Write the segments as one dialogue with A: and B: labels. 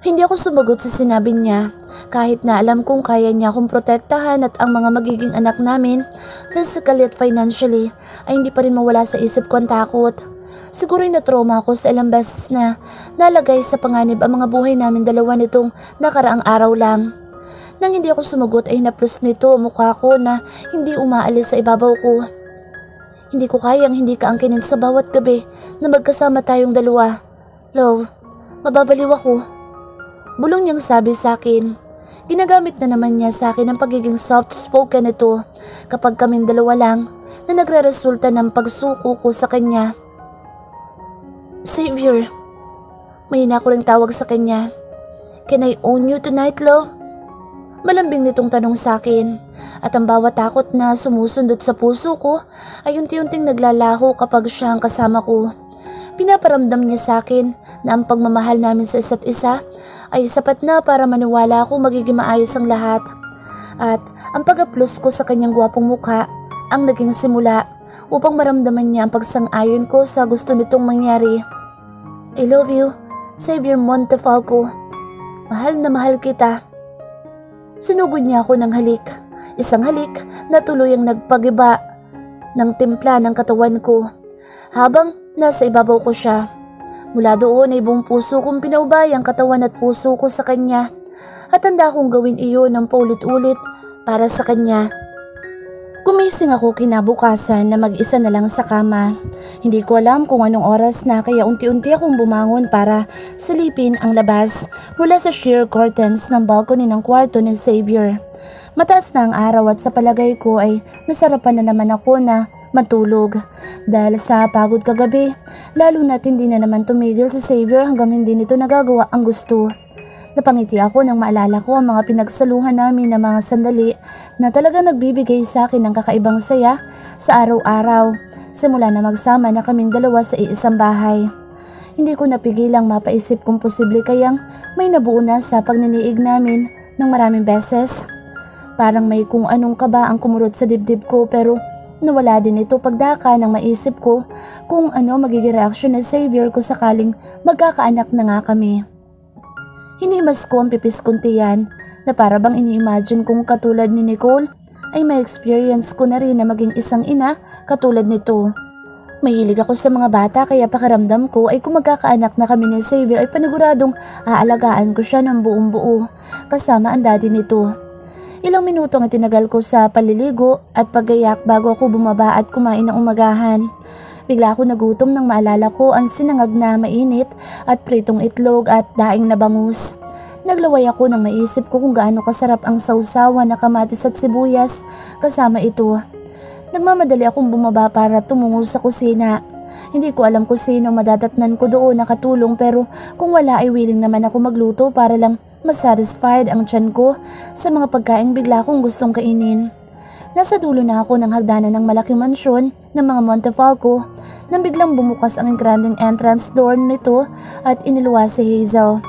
A: Hindi ako sumagot sa sinabi niya. Kahit na alam kong kaya niya akong protektahan at ang mga magiging anak namin, physically at financially, ay hindi pa rin mawala sa isip ko ang takot. Siguro na-trauma ako sa ilang beses na nalagay sa panganib ang mga buhay namin dalawa nitong nakaraang araw lang. Nang hindi ako sumagot ay naplos nito mukha ko na hindi umaalis sa ibabaw ko. Hindi ko kayang hindi ka angkinin sa bawat gabi na magkasama tayong dalawa. Love, mababaliw ako. Bulong niyang sabi sa akin. Ginagamit na naman niya sa akin ang pagiging soft-spoken nito kapag kaming dalawa lang na nagre-resulta ng pagsuko ko sa kanya. Savior, may ina ko ring tawag sa kanya. Can I own you tonight, love? Malambing nitong tanong sa akin at ang bawat takot na sumusundot sa puso ko ay unti-unting naglalaho kapag siya ang kasama ko. Pinaparamdam niya sa akin na ang pagmamahal namin sa isa't isa ay sapat na para maniwala ako magiging maayos ang lahat. At ang pag-aplos ko sa kanyang gwapong mukha ang naging simula upang maramdaman niya ang pagsang-ayon ko sa gusto nitong mangyari. I love you, Xavier Montefalco. Mahal na mahal kita. Sinugod niya ako ng halik. Isang halik na tuluyang nagpagiba ng timpla ng katawan ko. Habang nasa ibabaw ko siya. Mula doon ay buong puso kong pinaubay ang katawan at puso ko sa kanya. At handa kong gawin iyon ng paulit-ulit para sa kanya. Gumising ako kinabukasan na mag-isa na lang sa kama. Hindi ko alam kung anong oras na kaya unti-unti akong bumangon para silipin ang labas mula sa sheer curtains ng balcony ng kwarto ni Xavier. Mataas na ang araw at sa palagay ko ay nasarapan na naman ako na matulog. Dahil sa pagod kagabi, lalo na't hindi na naman tumigil si Xavier hanggang hindi nito nagagawa ang gusto. Napangiti ako nang maalala ko ang mga pinagsaluhan namin na mga sandali na talaga nagbibigay sa akin ng kakaibang saya sa araw-araw, simula na magsama na kaming dalawa sa iisang bahay. Hindi ko napigilang mapaisip kung posible kayang may nabuo na sa pagniniig namin ng maraming beses. Parang may kung anong kaba ang kumurot sa dibdib ko pero nawala din ito pagdaka nang maisip ko kung ano magiging reaksyon ng Xavier ko sakaling magkakaanak na nga kami. Hinimas ko ang pipis kuntiyan na para bang ini-imagine kong katulad ni Nicole ay may experience ko na rin na maging isang ina katulad nito. Mahilig ako sa mga bata kaya pakiramdam ko ay kung magkakaanak na kami ni Xavier ay paniguradong aalagaan ko siya ng buong buo kasama ang daddy nito. Ilang minuto ang tinagal ko sa paliligo at paggayak bago ako bumaba at kumain ng umagahan. Bigla ako nagutom nang maalala ko ang sinangag na mainit at pritong itlog at daing na bangus. Naglaway ako nang maisip ko kung gaano kasarap ang sausawan na kamatis at sibuyas kasama ito. Nagmamadali akong bumaba para tumungo sa kusina. Hindi ko alam kung sino madadatnan ko doon nakatulong pero kung wala ay willing naman ako magluto para lang masatisfied ang tiyan ko sa mga pagkain bigla kong gustong kainin. Nasa dulo na ako ng hagdanan ng malaking mansyon ng mga Montefalco nang biglang bumukas ang granding entrance door nito at iniluwas si Hazel.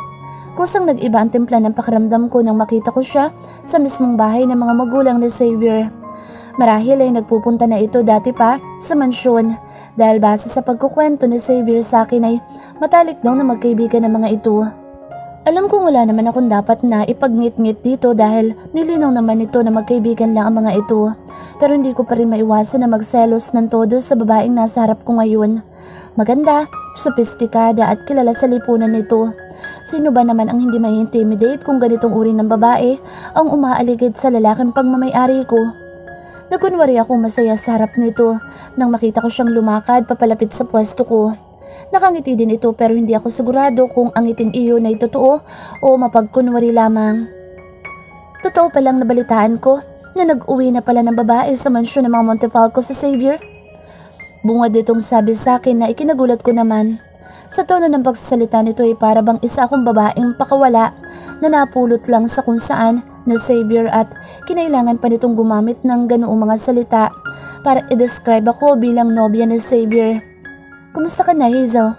A: Kusang nag-iba ang timpla ng pakiramdam ko nang makita ko siya sa mismong bahay ng mga magulang ni Xavier. Marahil ay nagpupunta na ito dati pa sa mansyon dahil base sa pagkukwento ni Xavier sa akin ay matalik daw na magkaibigan ng mga ito. Alam kong wala naman akong dapat na ipagngit-ngit dito dahil nilinaw naman ito na magkaibigan lang ang mga ito. Pero hindi ko pa rin maiwasan na magselos ng todo sa babaeng nasa harap ko ngayon. Maganda, sopistikada at kilala sa lipunan nito. Sino ba naman ang hindi may intimidate kung ganitong uri ng babae ang umaaligid sa lalaking pagmamayari ko? Nagkunwari akong masaya sa harap nito nang makita ko siyang lumakad papalapit sa pwesto ko. Nakangiti din ito pero hindi ako sigurado kung ang ngiting iyon ay totoo o mapagkunwari lamang. Totoo palang nabalitaan ko na nag-uwi na pala ng babae sa mansyon ng mga Montefalco sa Xavier. Bungad itong sabi sa akin na ikinagulat ko naman. Sa tono ng pagsasalita nito ay para bang isa akong babaeng pakawala na napulot lang sa kung saan na Xavier at kinailangan pa nitong gumamit ng ganoong mga salita para i-describe ako bilang nobya ni Xavier. Kumusta ka na, Hazel?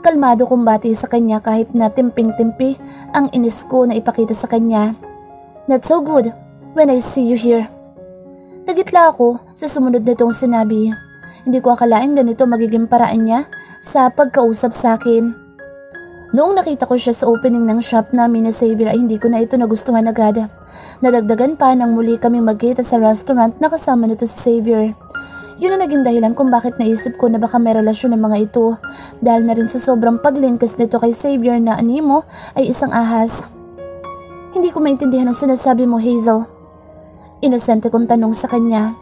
A: Kalmado kong bati sa kanya kahit na timping-timpi ang inis ko na ipakita sa kanya. Not so good when I see you here. Nagitla ako sa sumunod nitong sinabi. Hindi ko akalaing ganito magiging paraan niya sa pagkausap sa akin. Noong nakita ko siya sa opening ng shop namin ni Xavier ay hindi ko na ito nagustuhan agad. Nadagdagan pa nang muli kaming magkita sa restaurant na kasama nito si Xavier. Yun ang naging dahilan kung bakit naisip ko na baka may relasyon ng mga ito dahil na rin sa sobrang paglingkas nito kay Xavier na animo ay isang ahas. Hindi ko maintindihan ang sinasabi mo, Hazel. Inosente kong tanong sa kanya.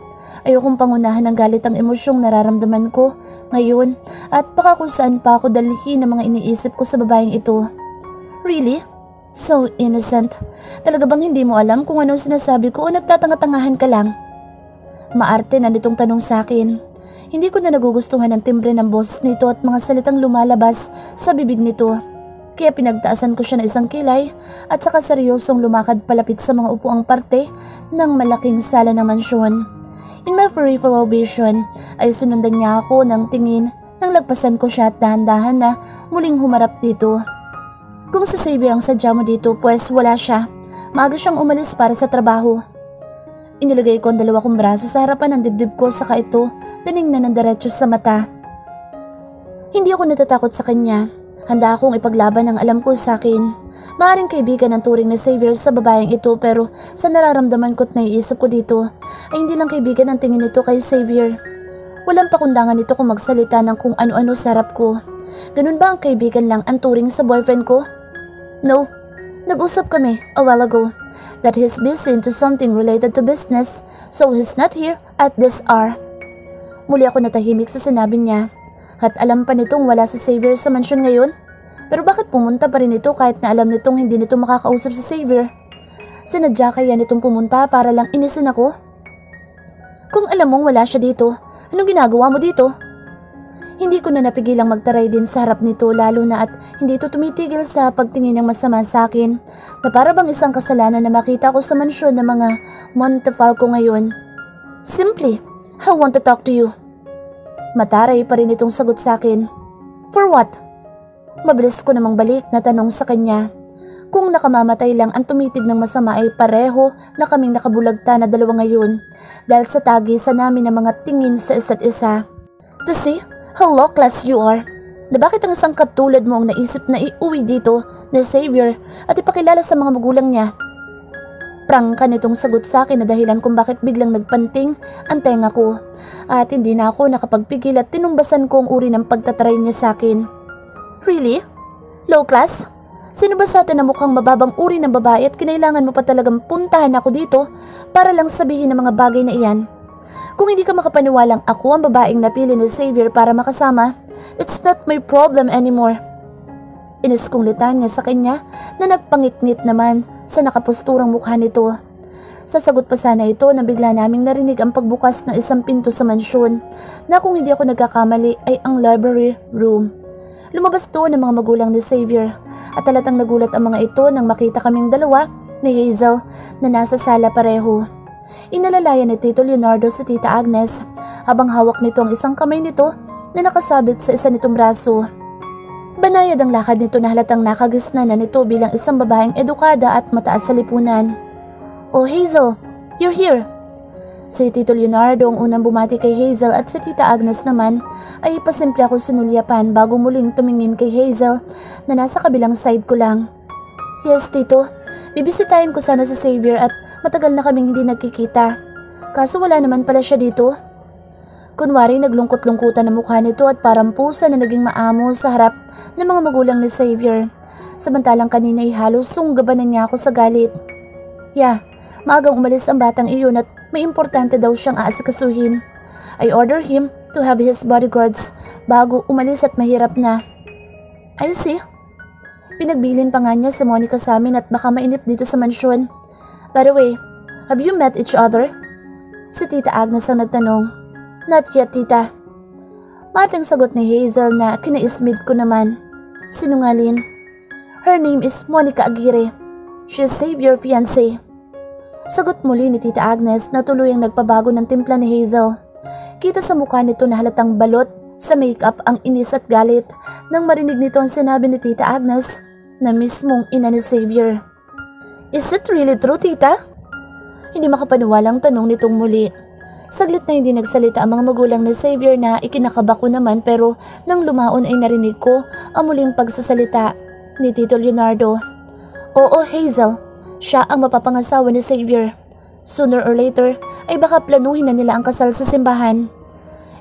A: Ayokong pangunahan ng galit ang emosyong nararamdaman ko ngayon at baka kung saan pa ako dalhin ng mga iniisip ko sa babaeng ito. Really? So innocent. Talaga bang hindi mo alam kung anong sinasabi ko o nagtatanga-tangahan ka lang? Maarte na nitong tanong sa akin. Hindi ko na nagugustuhan ang timbre ng boss nito at mga salitang lumalabas sa bibig nito. Kaya pinagtaasan ko siya ng isang kilay at saka seryosong lumakad palapit sa mga upuang parte ng malaking sala ng mansyon. In my peripheral vision ay sunundan niya ako ng tingin nang lagpasan ko siya at dahan-dahan na muling humarap dito. Kung si Xavier ang sadya mo dito, pues wala siya. Maaga siyang umalis para sa trabaho. Inilagay ko ang dalawa kong braso sa harapan ng dibdib ko saka ito tiningnan ng diretso sa mata. Hindi ako natatakot sa kanya. Handa akong ipaglaban ang alam ko sa akin. Maaring kaibigan ang turing ni Xavier sa babaeng ito pero sa nararamdaman ko't naiisip ko dito ay hindi lang kaibigan ang tingin nito kay Xavier. Walang pakundangan nito kung magsalita ng kung ano-ano sa harap ko. Ganun ba ang kaibigan lang ang turing sa boyfriend ko? No. Nag-usap kami a while ago that he's busy into something related to business so he's not here at this hour. Muli ako natahimik sa sinabi niya at alam pa nitong wala si Xavier sa mansyon ngayon. Pero bakit pumunta pa rin ito kahit na alam nitong hindi nito makakausap si Xavier? Sinadya kaya nitong pumunta para lang inisin ako? Kung alam mong wala siya dito, anong ginagawa mo dito? Hindi ko na napigilang magtaray din sa harap nito lalo na at hindi ito tumitigil sa pagtingin ng masama sa akin na para bang isang kasalanan na makita ko sa mansyon ng mga Montefalco ngayon. Simply, I want to talk to you. Mataray pa rin itong sagot sa akin. For what? Mabilis ko namang balik na tanong sa kanya. Kung nakamamatay lang ang tumitig ng masama ay pareho na kaming nakabulagta na dalawa ngayon dahil sa tagisan namin ng mga tingin sa isa't isa. To see how low class you are. Na bakit ang isang katulad mo ang naisip na iuwi dito na Xavier at ipakilala sa mga magulang niya? Prangka nitong sagot sa akin na dahilan kung bakit biglang nagpanting ang tenga ko at hindi na ako nakapagpigil at tinumbasan ko ang uri ng pagtatry niya sa akin. Really? Low class? Sino ba sa atin na mukhang mababang uri ng babae at kinailangan mo pa talagang puntahan ako dito para lang sabihin ng mga bagay na iyan? Kung hindi ka makapaniwalang ako ang babaeng napili ni Xavier para makasama, it's not my problem anymore. Inis kong litan niya sa kanya na nagpangit-ngit naman sa nakapusturang mukha nito. Sasagot pa sana ito na bigla naming narinig ang pagbukas ng isang pinto sa mansyon na kung hindi ako nagkakamali ay ang library room. Lumabas doon ang mga magulang ni Xavier at talatang nagulat ang mga ito nang makita kaming dalawa ni Hazel na nasa sala pareho. Inalalayan ni Tito Leonardo si Tita Agnes habang hawak nito ang isang kamay nito na nakasabit sa isa nitong braso. Banayad ang lakad nito na halatang nakagisna na nito bilang isang babaeng edukada at mataas sa lipunan. Oh Hazel, you're here! Si Tito Leonardo ang unang bumati kay Hazel at si Tita Agnes naman ay pasimple ako sinulyapan bago muling tumingin kay Hazel na nasa kabilang side ko lang. Yes Tito, bibisitahin ko sana si Xavier at matagal na kaming hindi nagkikita. Kaso wala naman pala siya dito. Kunwari naglungkot-lungkutan ang mukha nito at parang pusa na naging maamo sa harap ng mga magulang ni Xavier. Samantalang kanina ay halos sunggabanan niya ako sa galit. Yeah, maagang umalis ang batang iyon at may importante daw siyang aasikasuhin. I order him to have his bodyguards bago umalis at mahirap na. I see. Pinagbilin pa nga niya si Monica sa amin at baka mainip dito sa mansyon. By the way, have you met each other? Si Tita Agnes ang nagtanong. Not yet, Tita. Mating sagot ni Hazel na kinaismid ko naman. Sinungalin. Her name is Monica Aguirre. She is Xavier fiancé. Sagot muli ni Tita Agnes na tuluyang nagpabago ng timpla ni Hazel. Kita sa mukha nito na halatang balot sa makeup ang inis at galit nang marinig nito ang sinabi ni Tita Agnes na mismong ina ni Xavier. Is it really true, Tita? Hindi makapaniwalang tanong nitong muli. Saglit na hindi nagsalita ang mga magulang ni Xavier na ikinakaba ko naman pero nang lumaon ay narinig ko ang muling pagsasalita. ni Tito Leonardo. Oo, Hazel, siya ang mapapangasawa ni Xavier. Sooner or later ay baka planuhin na nila ang kasal sa simbahan.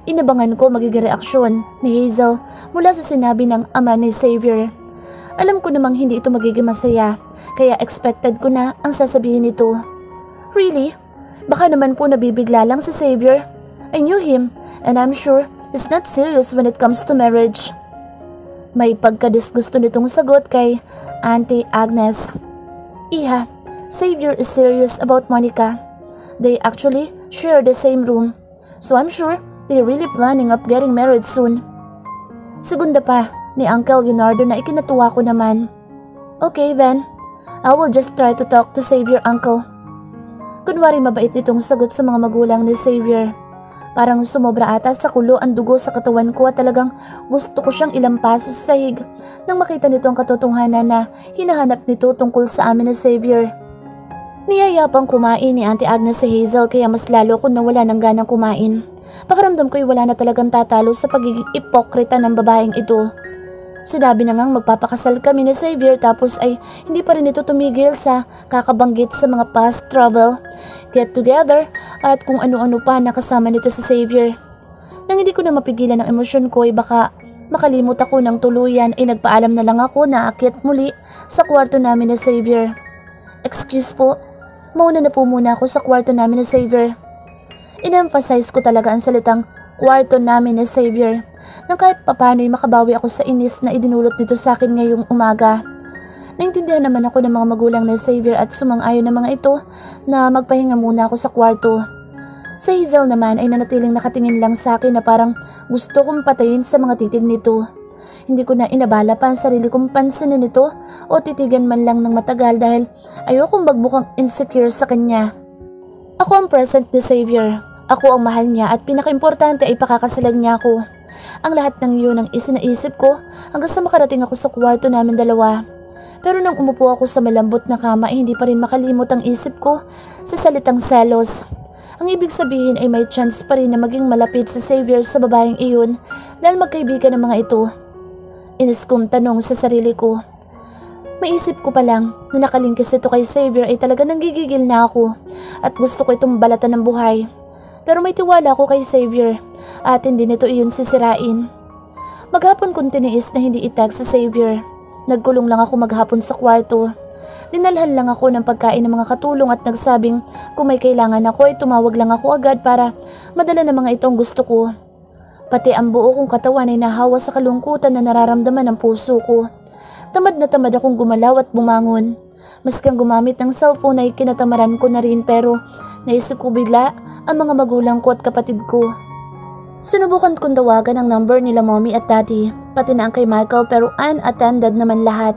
A: Inabangan ko magiging reaksyon ni Hazel mula sa sinabi ng ama ni Xavier. Alam ko namang hindi ito magiging masaya, kaya expected ko na ang sasabihin nito. Really? Baka naman po nabibigla lang si Xavier. I knew him and I'm sure he's not serious when it comes to marriage. May pagkadisgusto nitong sagot kay Auntie Agnes. Iha, Xavier is serious about Monica. They actually share the same room, so I'm sure they're really planning of getting married soon. Segunda pa ni Uncle Leonardo na ikinatuwa ko naman. Okay then, I will just try to talk to Xavier, Uncle. Kunwari mabait itong sagot sa mga magulang ni Xavier. Parang sumobra ata sa kulo ang dugo sa katawan ko at talagang gusto ko siyang ilampaso sa sahig nang makita nito ang katotohanan na hinahanap nito tungkol sa amin ni Xavier. Niyayapang kumain ni Auntie Agnes si Hazel kaya mas lalo akong nawala ng ganang kumain. Pakiramdam ko'y wala na talagang tatalo sa pagiging ipokrita ng babaeng ito. Sinabi na ngang magpapakasal kami ni Xavier tapos ay hindi pa rin ito tumigil sa kakabanggit sa mga past travel, get together at kung ano-ano pa nakasama nito si Xavier. Nang hindi ko na mapigilan ang emosyon ko ay baka makalimot ako ng tuluyan ay nagpaalam na lang ako na aakyat muli sa kwarto namin ni Xavier. Excuse po, mauna na po muna ako sa kwarto namin ni Xavier. In-emphasize ko talaga ang salitang kwarto namin ni Xavier nang kahit papano ay makabawi ako sa inis na idinulot nito sa akin ngayong umaga. Naintindihan naman ako ng mga magulang ni Xavier at sumang-ayon ng mga ito na magpahinga muna ako sa kwarto. Si Hazel naman ay nanatiling nakatingin lang sa akin na parang gusto kong patayin sa mga titig nito. Hindi ko na inabala pa ang sarili kong pansinin nito o titigan man lang ng matagal dahil ayokong magbukang insecure sa kanya. Ako ang present ni Xavier. Ako ang mahal niya at pinakaimportante ay pakakasalan niya ako. Ang lahat ng iyon ang isinaisip ko hanggang sa makarating ako sa kwarto namin dalawa. Pero nang umupo ako sa malambot na kama ay hindi pa rin makalimot ang isip ko sa salitang selos. Ang ibig sabihin ay may chance pa rin na maging malapit si Xavier sa babaeng iyon dahil magkaibigan ng mga ito. Inis kong tanong sa sarili ko. Maisip ko pa lang na nakalingkis ito kay Xavier ay talaga nanggigigil na ako at gusto ko itong balatan ng buhay. Pero may tiwala ako kay Xavier at hindi nito iyon sisirain. Maghapon kong tiniis na hindi i-text si Xavier. Nagkulong lang ako maghapon sa kwarto. Dinalhan lang ako ng pagkain ng mga katulong at nagsabing kung may kailangan ako ay tumawag lang ako agad para madala ng mga itong gusto ko. Pati ang buo kong katawan ay nahawa sa kalungkutan na nararamdaman ng puso ko. Tamad na tamad akong gumalaw at bumangon. Maskang gumamit ng cellphone ay kinatamaran ko na rin pero naisip ko bigla ang mga magulang ko at kapatid ko. Sinubukan kong tawagan ang number nila mommy at daddy, pati na ang kay Michael pero unattended naman lahat.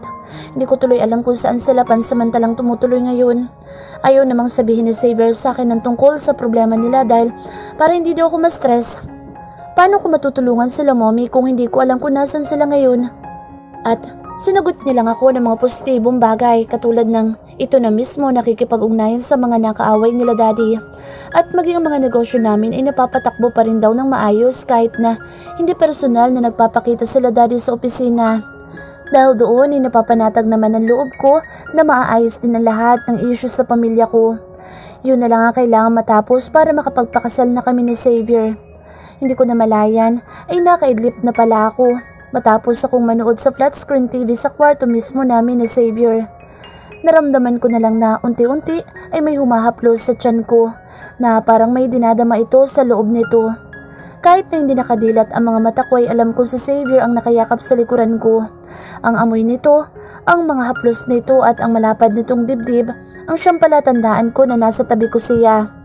A: Hindi ko tuloy alam kung saan sila pansamantalang tumutuloy ngayon. Ayaw namang sabihin ni Xavier sa akin ng tungkol sa problema nila dahil para hindi daw ako ma-stress. Paano ko matutulungan sila mommy kung hindi ko alam kung nasan sila ngayon? At sinagot nilang ako ng mga positibong bagay katulad ng ito na mismo nakikipag-ugnayan sa mga nakaaway nila daddy. At maging ang mga negosyo namin ay napapatakbo pa rin daw ng maayos kahit na hindi personal na nagpapakita sila daddy sa opisina. Dahil doon ay napapanatag naman ang loob ko na maaayos din ang lahat ng issues sa pamilya ko. Yun na lang ang kailangan matapos para makapagpakasal na kami ni Xavier. Hindi ko na malayan ay nakaidlip na pala ako matapos akong manood sa flat screen TV sa kwarto mismo namin ni Xavier. Naramdaman ko na lang na unti-unti ay may humahaplos sa tiyan ko na parang may dinadama ito sa loob nito. Kahit na hindi nakadilat ang mga mata ko ay alam ko si Xavier ang nakayakap sa likuran ko. Ang amoy nito, ang mga haplos nito at ang malapad nitong dibdib ang siyang palatandaan ko na nasa tabi ko siya.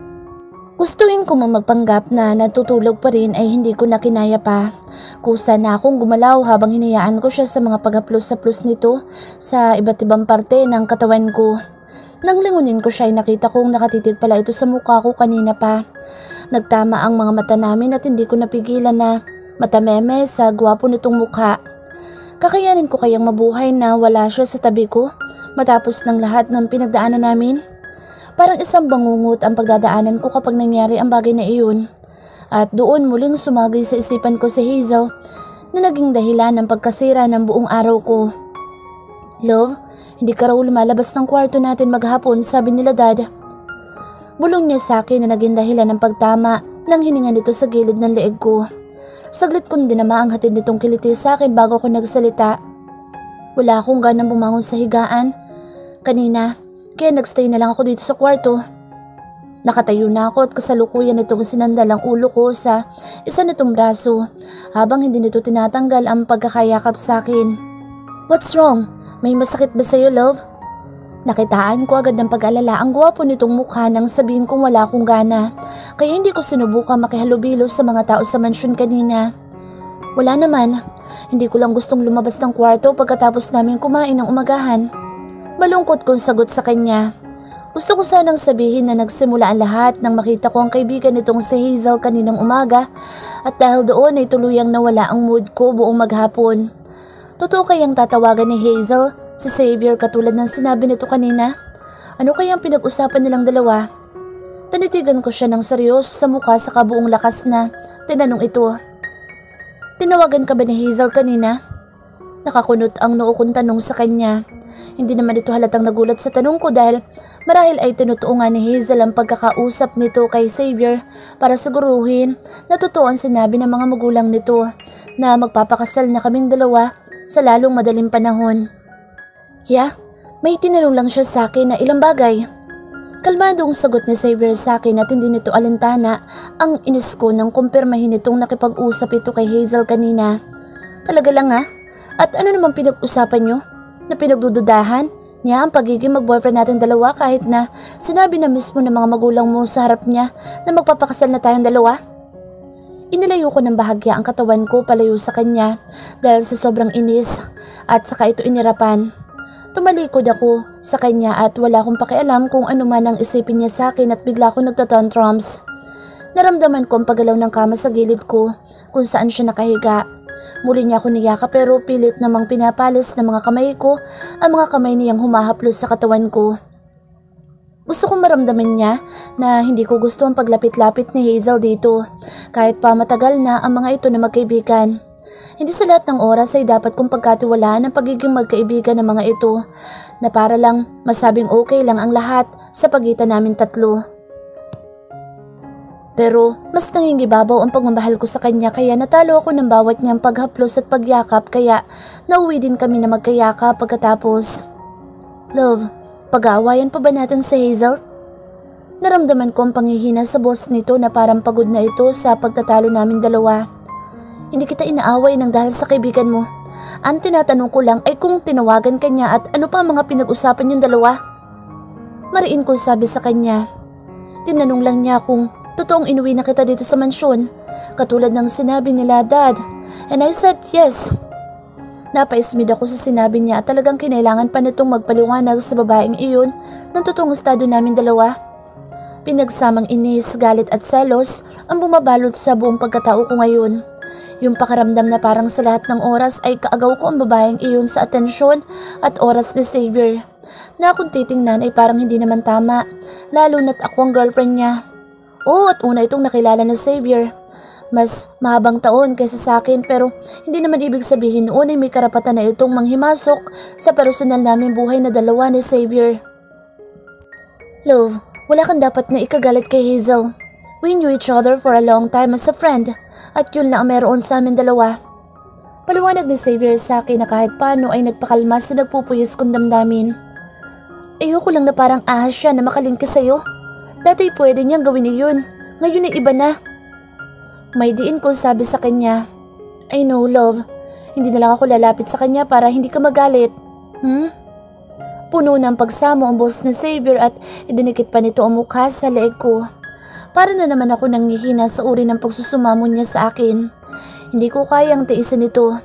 A: Gustuhin ko magpanggap na natutulog pa rin ay hindi ko na kinaya pa. Kusa na akong gumalaw habang hinayaan ko siya sa mga paghaplos-haplos nito sa iba't ibang parte ng katawan ko. Nang lingunin ko siya ay nakita kong nakatitig pala ito sa mukha ko kanina pa. Nagtama ang mga mata namin at hindi ko napigilan na matameme sa gwapo nitong mukha. Kakayanin ko kayang mabuhay na wala siya sa tabi ko matapos ng lahat ng pinagdaanan namin? Parang isang bangungot ang pagdadaanan ko kapag nangyari ang bagay na iyon. At doon muling sumagay sa isipan ko si Hazel na naging dahilan ng pagkasira ng buong araw ko. Love, hindi ka raw lumalabas ng kwarto natin maghapon, sabi nila Dad. Bulong niya sa akin na naging dahilan ng pagtama ng hininga nito sa gilid ng leeg ko. Saglit kong dinama ang hatid nitong kiliti sa akin bago ko nagsalita. Wala akong ganang bumangon sa higaan kanina, kaya nagstay na lang ako dito sa kwarto. Nakatayo na ako at kasalukuyan nitong sinandal ang ulo ko sa isa nitong braso habang hindi nito tinatanggal ang pagkakayakap sa akin. What's wrong? May masakit ba sa'yo, love? Nakitaan ko agad ng pag-alala ang gwapo nitong mukha nang sabihin kong wala akong gana, kaya hindi ko sinubukang makihalubilo sa mga tao sa mansyon kanina. Wala naman, hindi ko lang gustong lumabas ng kwarto pagkatapos namin kumain ng umagahan. Malungkot kong sagot sa kanya. Gusto ko sanang sabihin na nagsimula ang lahat nang makita ko ang kaibigan nitong si Hazel kaninang umaga at dahil doon ay tuluyang nawala ang mood ko buong maghapon. Totoo kayang tatawagan ni Hazel si Xavier katulad ng sinabi nito kanina? Ano kayang pinag-usapan nilang dalawa? Tanitigan ko siya ng seryoso sa mukha sa kabuong lakas na tinanong ito. Tinawagan ka ba ni Hazel kanina? Nakakunot ang noo kong tanong sa kanya. Hindi naman ito halatang nagulat sa tanong ko dahil marahil ay tinutuo nga ni Hazel ang pagkakausap nito kay Xavier para siguruhin na totoo ang sinabi ng mga magulang nito na magpapakasal na kaming dalawa sa lalong madaling panahon. May tinanong lang siya sa akin na ilang bagay. Kalmadong sagot ni Xavier sa akin at hindi nito alintana ang inis ko nang kumpirmahin itong nakipag-usap ito kay Hazel kanina. Talaga lang At ano naman pinag-usapan nyo? Na pinagdududahan niya ang pagiging mag-boyfriend natin dalawa kahit na sinabi na mismo ng mga magulang mo sa harap niya na magpapakasal na tayong dalawa? Inilayo ko ng bahagya ang katawan ko palayo sa kanya dahil sa sobrang inis at saka ito inirapan. Tumalikod ako sa kanya at wala akong pakialam kung ano man ang isipin niya sa akin at bigla ko nagtatantrums. Naramdaman ko ang paggalaw ng kama sa gilid ko kung saan siya nakahiga. Muli niya ako niyaka pero pilit namang pinapalis ng mga kamay ko ang mga kamay niyang humahaplos sa katawan ko. Gusto kong maramdaman niya na hindi ko gusto ang paglapit-lapit ni Hazel dito kahit pa matagal na ang mga ito na magkaibigan. Hindi sa lahat ng oras ay dapat kong pagkatiwalaan ang pagiging magkaibigan ng mga ito na para lang masabing okay lang ang lahat sa pagitan namin tatlo. Pero mas nangingibabaw ang pagmamahal ko sa kanya kaya natalo ako ng bawat niyang paghaplos at pagyakap kaya nauwi din kami na magkayakap pagkatapos. Love, pag-aawayan pa ba natin si Hazel? Naramdaman ko ang panghihina sa boss nito na parang pagod na ito sa pagtatalo namin dalawa. Hindi kita inaaway ng dahil sa kaibigan mo. Ang tinatanong ko lang ay kung tinawagan ka niya at ano pa ang mga pinag-usapan yung dalawa. Mariin ko sabi sa kanya. Tinanong lang niya kung totoong inuwi na kita dito sa mansyon, katulad ng sinabi nila Dad. And I said yes. Napaismid ako sa sinabi niya at talagang kinailangan pa nitong magpaliwanag sa babaeng iyon ng totoong estado namin dalawa. Pinagsamang inis, galit at selos ang bumabalot sa buong pagkatao ko ngayon. Yung pakaramdam na parang sa lahat ng oras ay kaagaw ko ang babaeng iyon sa atensyon at oras ni Xavier. Na kung titingnan ay parang hindi naman tama, lalo na't ako ang girlfriend niya. At una itong nakilala na Xavier. Mas mahabang taon kaysa sa akin pero hindi naman ibig sabihin noon ay may karapatan na itong manghimasok sa personal naming buhay na dalawa ni Xavier. Love, wala kang dapat na ikagalit kay Hazel. We knew each other for a long time as a friend at yun lang ang meron sa amin dalawa. Paliwanag ni Xavier sa akin na kahit paano ay nagpakalma sa nagpupuyos kong damdamin. Ayoko lang na parang ahas siya na makalingki sa'yo. Dati pwede niyang gawin iyon, ngayon ay iba na. May diin ko sabi sa kanya. I know love, hindi na lang ako lalapit sa kanya para hindi ka magalit. Puno ng pagsamo ang boss ni Xavier at idinikit pa nito ang mukha sa leeg ko. Para na naman ako nanghihina sa uri ng pagsusumamon niya sa akin. Hindi ko kayang tiisin ito.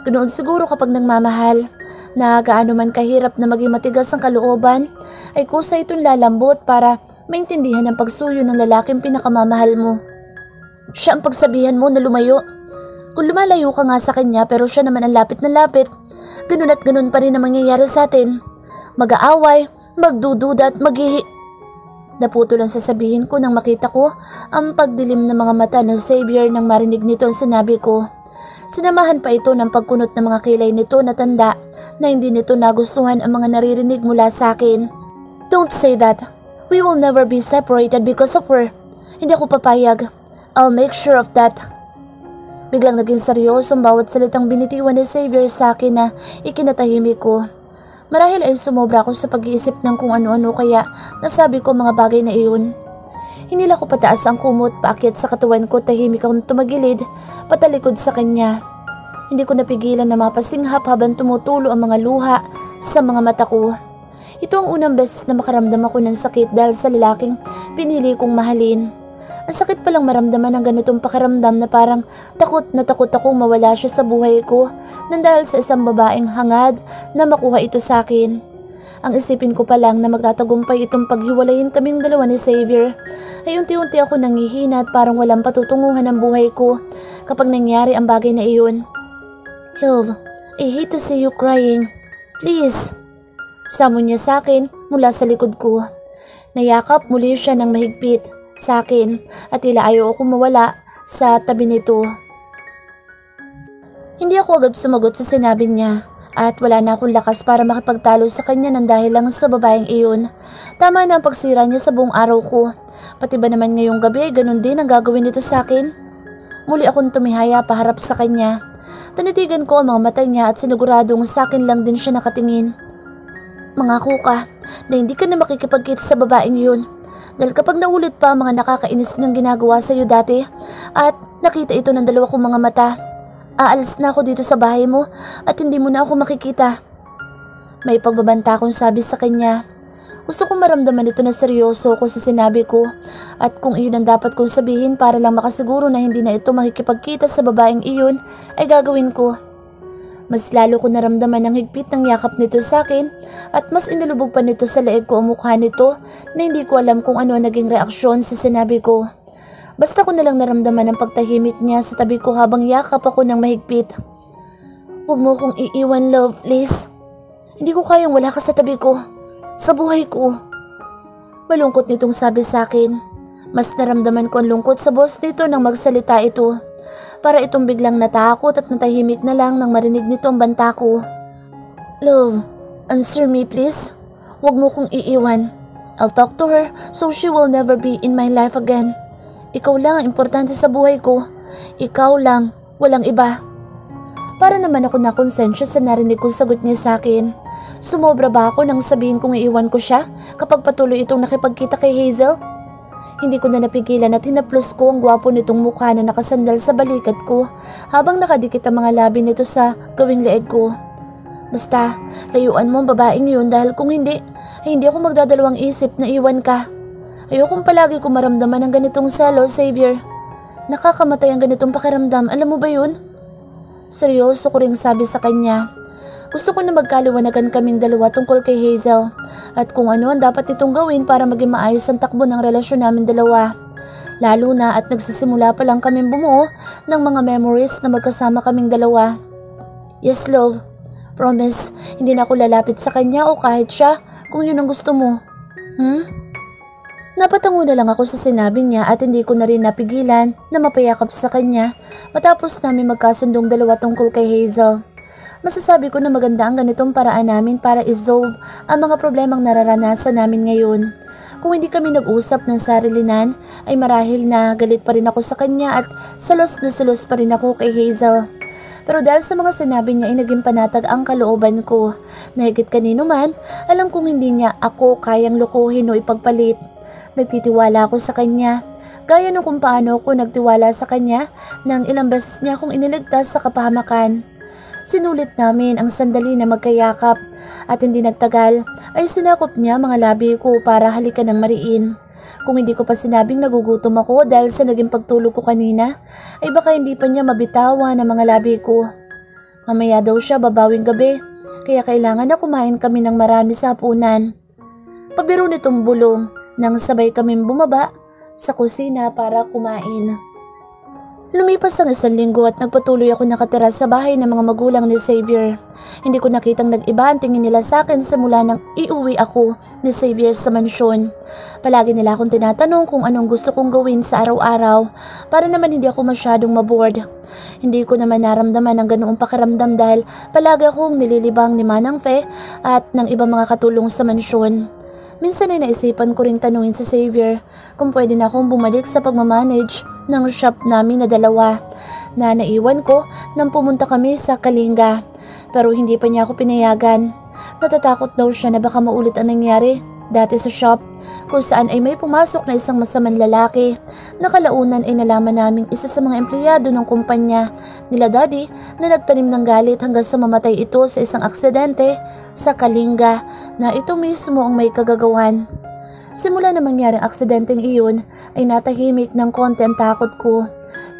A: Ganoon siguro kapag nagmamahal, na gaano man kahirap na maging matigas ang kalooban, ay kusa itong lalambot para maintindihan ang pagsuyo ng lalaking pinakamamahal mo. Siya ang pagsabihan mo na lumayo. Kung lumalayo ka nga sa kanya pero siya naman ang lapit na lapit, ganun at ganun pa rin ang mangyayari sa atin. Mag-aaway, magdududa at Naputo lang sasabihin ko nang makita ko ang pagdilim ng mga mata ng Xavier nang marinig nito ang sinabi ko. Sinamahan pa ito ng pagkunot ng mga kilay nito na tanda na hindi nito nagustuhan ang mga naririnig mula sa akin. Don't say that. We will never be separated because of her. Hindi ako papayag. I'll make sure of that. Biglang naging seryoso ang bawat salitang binitiwan ni Xavier sa akin na ikinatahimik ko. Marahil ay sumobra ako sa pag-iisip ng kung ano-ano kaya nasabi ko mga bagay na iyon. Hinila ko pataas ang kumot, paakyat sa katawan ko, tahimik akong tumagilid, patalikod sa kanya. Hindi ko napigilan na mapasinghap habang tumutulo ang mga luha sa mga mata ko. Ito ang unang beses na makaramdam ako ng sakit dahil sa lalaking pinili kong mahalin. Ang sakit palang maramdaman ng ganitong pakiramdam na parang takot na takot akong mawala siya sa buhay ko nang dahil sa isang babaeng hangad na makuha ito sa akin. Ang isipin ko pa lang na magtatagumpay itong paghiwalayin kaming dalawa ni Xavier ay unti-unti ako nangihina at parang walang patutunguhan ang buhay ko kapag nangyari ang bagay na iyon. Love, I hate to see you crying. Please. Samon niya sa akin mula sa likod ko. Nayakap muli siya ng mahigpit sa akin at tila ayaw akong mawala sa tabi nito. Hindi ako agad sumagot sa sinabi niya at wala na akong lakas para makipagtalo sa kanya ng dahil lang sa babaeng iyon. Tama na ang pagsira niya sa buong araw ko. Pati ba naman ngayong gabi ganun din ang gagawin nito sa akin? Muli akong tumihaya paharap sa kanya. Tanitigan ko ang mga mata niya at siniguradong sa akin lang din siya nakatingin. Mangako ka na hindi ka na makikipagkita sa babaeng yun. Dahil kapag naulit pa ang mga nakakainis niyang ginagawa sa iyo dati at nakita ito ng dalawa kong mga mata, aalis na ako dito sa bahay mo at hindi mo na ako makikita. May pagbabanta akong sabi sa kanya. Gusto kong maramdaman ito na seryoso ko sa sinabi ko at kung iyon ang dapat kong sabihin para lang makasiguro na hindi na ito makikipagkita sa babaeng iyon ay gagawin ko. Mas lalo ko naramdaman ang higpit ng yakap nito sa akin at mas inilubog pa nito sa leeg ko ang mukha nito na hindi ko alam kung ano naging reaksyon sa sinabi ko. Basta ko nalang naramdaman ang pagtahimik niya sa tabi ko habang yakap ako ng mahigpit. Huwag mo kong iiwan, love, please. Hindi ko kayang wala ka sa tabi ko, sa buhay ko. Malungkot nitong sabi sa akin. Mas naramdaman ko ang lungkot sa boss nito nang magsalita ito. Para itong biglang natakot at natahimik na lang nang marinig nito ang banta ko. Love, answer me please. Huwag mo kong iiwan. I'll talk to her so she will never be in my life again. Ikaw lang ang importante sa buhay ko. Ikaw lang, walang iba. Para naman ako nakonsensya sa narinig kong sagot niya sa akin. Sumobra ba ako nang sabihin kong iiwan ko siya kapag patuloy itong nakipagkita kay Hazel? Hindi ko na napigilan at hinaplos ko ang gwapo nitong mukha na nakasandal sa balikat ko habang nakadikit ang mga labi nito sa gawing leeg ko. Basta, layuan mo ang babaeng yun dahil kung hindi, ay hindi ako magdadalawang isip na iwan ka. Ayokong palagi ko maramdaman ang ganitong selo, Xavier. Nakakamatay ang ganitong pakiramdam, alam mo ba yun? Seryoso ko ring sabi sa kanya. Gusto ko na magkaliwanagan kaming dalawa tungkol kay Hazel at kung ano ang dapat nitong gawin para maging maayos ang takbo ng relasyon namin dalawa. Lalo na at nagsisimula pa lang kaming bumuo ng mga memories na magkasama kaming dalawa. Yes, love. Promise, hindi na ako lalapit sa kanya o kahit siya kung yun ang gusto mo. Napatango na lang ako sa sinabi niya at hindi ko na rin napigilan na mapayakap sa kanya matapos namin magkasundong dalawa tungkol kay Hazel. Masasabi ko na maganda ang ganitong paraan namin para isolve ang mga problemang nararanasan namin ngayon. Kung hindi kami nag-usap ng sarilinan ay marahil na galit pa rin ako sa kanya at salos na salos pa rin ako kay Hazel. Pero dahil sa mga sinabi niya ay naging panatag ang kalooban ko. Na higit kanino man, alam kong hindi niya ako kayang lokohin o ipagpalit. Nagtitiwala ako sa kanya. Gaya nung kung paano ako nagtiwala sa kanya nang ilang beses niya akong iniligtas sa kapahamakan. Sinulit namin ang sandali na magkayakap at hindi nagtagal ay sinakop niya mga labi ko para halikan ng mariin. Kung hindi ko pa sinabing nagugutom ako dahil sa naging pagtulog ko kanina, ay baka hindi pa niya mabitawan ang mga labi ko. Mamaya daw siya babawing gabi, kaya kailangan na kumain kami ng marami sa hapunan. Pabiro nitong bulong nang sabay kaming bumaba sa kusina para kumain. Lumipas ang 1 linggo at nagpatuloy ako nakatira sa bahay ng mga magulang ni Xavier. Hindi ko nakitang nag-iba ang tingin nila sa akin simula nang iuwi ako ni Xavier sa mansyon. Palagi nila akong tinatanong kung anong gusto kong gawin sa araw-araw para naman hindi ako masyadong mabored. Hindi ko naman naramdaman ang ganoong pakiramdam dahil palagi akong nililibang ni Manang Fe at ng ibang mga katulong sa mansyon. Minsan ay naisipan ko ring tanungin si Xavier kung pwede na akong bumalik sa pagmamanage ng shop namin na 2 na naiwan ko nang pumunta kami sa Kalinga. Pero hindi pa niya ako pinayagan. Natatakot daw siya na baka maulit ang nangyari dati sa shop kung saan ay may pumasok na isang masamang lalaki. Nakalaunan ay nalaman naming isa sa mga empleyado ng kumpanya nila Daddy na nagtanim ng galit hanggang sa mamatay ito sa isang aksidente sa Kalinga na ito mismo ang may kagagawan. Simula na mangyaring aksidenteng iyon ay natahimik ng konti ang takot ko,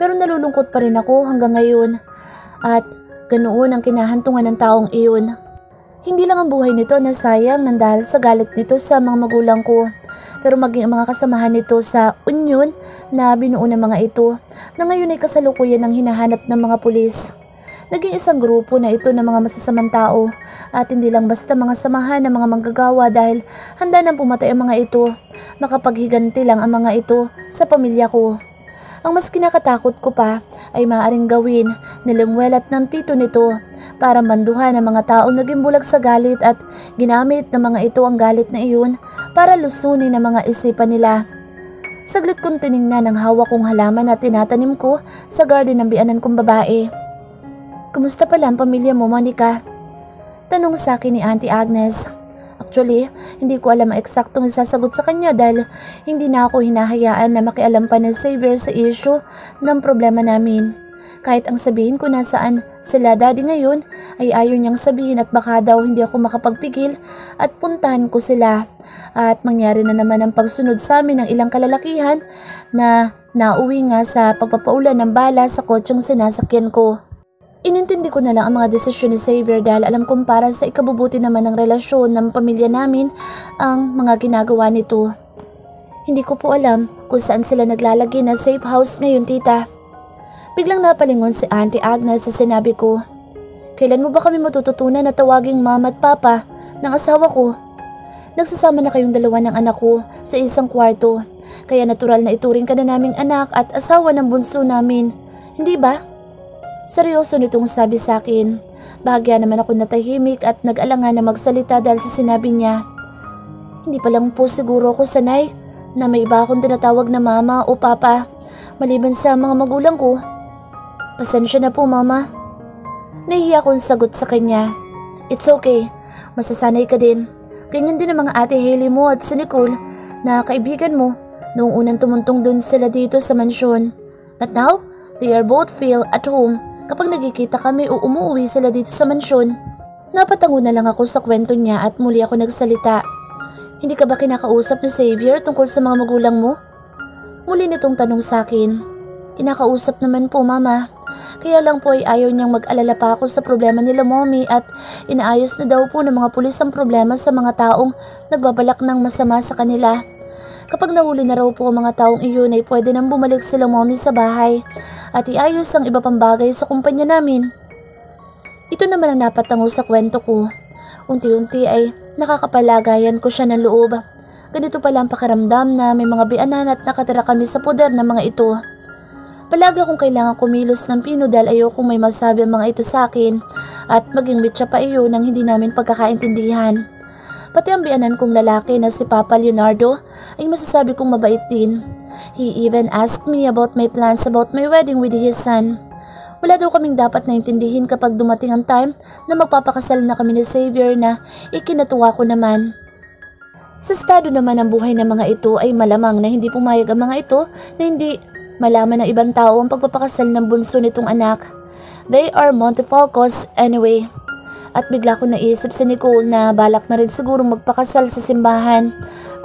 A: pero nalulungkot pa rin ako hanggang ngayon at ganoon ang kinahantungan ng taong iyon. Hindi lang ang buhay nito na sayang nang dahil sa galit nito sa mga magulang ko, pero maging ang mga kasamahan nito sa union na binuo ng mga ito na ngayon ay kasalukuyan ng hinahanap ng mga pulis. Naging isang grupo na ito ng mga masasamang tao at hindi lang basta mga samahan ng mga manggagawa dahil handa nang pumatay ang mga ito. Makapaghiganti lang ang mga ito sa pamilya ko. Ang mas kinakatakot ko pa ay maaaring gawin na lumwelat ng tito nito para manduhan ang mga taong naging bulag sa galit at ginamit ng mga ito ang galit na iyon para lusunin ang mga isipan nila. Saglit kong tiningnan ang hawak kong halaman na tinatanim ko sa garden ng bianan kong babae. "Kumusta pala ang pamilya mo, Monica?" Tanong sa akin ni Auntie Agnes. Actually, hindi ko alam ang eksaktong isasagot sa kanya dahil hindi na ako hinahayaan na makialam pa ni Xavier sa issue ng problema namin. Kahit ang sabihin ko nasaan sila Daddy ngayon ay ayaw niyang sabihin at baka daw hindi ako makapagpigil at puntahan ko sila. At mangyari na naman ang pagsunod sa amin ng ilang kalalakihan na nauwi nga sa pagpapaulan ng bala sa kotseng sinasakyan ko. Inintindi ko na lang ang mga desisyon ni Xavier dahil alam kong para sa ikabubuti naman ng relasyon ng pamilya namin ang mga ginagawa nito. Hindi ko po alam kung saan sila naglalagay na safe house ngayon, tita. Biglang napalingon si Auntie Agnes sa sinabi ko. Kailan mo ba kami matututunan na tawaging mama at papa ng asawa ko? Nagsasama na kayong 2 ng anak ko sa isang kwarto, kaya natural na ituring ka na naming anak at asawa ng bunso namin, hindi ba? Seryoso nitong sabi sa akin. Bahagya naman ako natahimik at nag-alangan na magsalita dahil sa sinabi niya. Hindi pa lang po siguro ako sanay na may iba akong tinatawag na mama o papa maliban sa mga magulang ko. Pasensya na po, mama. Nahihiya akong sagot sa kanya. It's okay, masasanay ka din. Ganyan din ang mga ate Hailey mo at si Nicole na kaibigan mo noong unang tumuntong dun sila dito sa mansyon. But now, they are both feel at home kapag nagkikita kami o umuwi sila dito sa mansyon. Napatango na lang ako sa kwento niya at muli ako nagsalita. Hindi ka ba kinakausap ni Xavier tungkol sa mga magulang mo? Muli nitong tanong sa akin. Kinakausap naman po, mama. Kaya lang po ay ayaw niyang mag-alala pa ako sa problema nila mommy at inaayos na daw po ng mga pulis ang problema sa mga taong nagbabalak ng masama sa kanila. Kapag nahuli na raw po ang mga taong iyon ay pwede nang bumalik sila mommy sa bahay at iayos ang iba pang bagay sa kumpanya namin. Ito naman ang napatango sa kwento ko. Unti-unti ay nakakapalagayan ko siya ng loob. Ganito pala ang pakiramdam na may mga bianan at nakatira kami sa poder ng mga ito. Palagi akong kailangan kumilos ng pino dahil ayokong may masabi ang mga ito sa akin at maging mitsa pa iyon nang hindi namin pagkakaintindihan. Pati ang bianan kong lalaki na si Papa Leonardo ay masasabi kong mabait din. He even asked me about my plans about my wedding with his son. Wala daw kaming dapat naintindihin kapag dumating ang time na magpapakasal na kami ni Xavier na ikinatuwa ko naman. Sa estado naman ng buhay ng mga ito ay malamang na hindi pumayag ang mga ito na hindi malaman ng ibang tao ang pagpapakasal ng bunso nitong anak. They are Montefalcos anyway. At bigla ko naisip si Nicole na balak na rin siguro magpakasal sa simbahan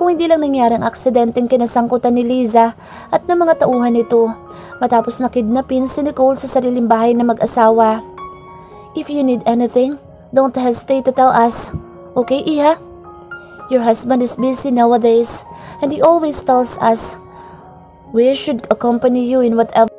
A: kung hindi lang nangyari ang aksidenteng kinasangkutan ni Liza at ng mga tauhan nito matapos na kidnapin si Nicole sa sariling bahay na mag-asawa. If you need anything, don't hesitate to tell us. Okay, Iha? Your husband is busy nowadays and he always tells us we should accompany you in whatever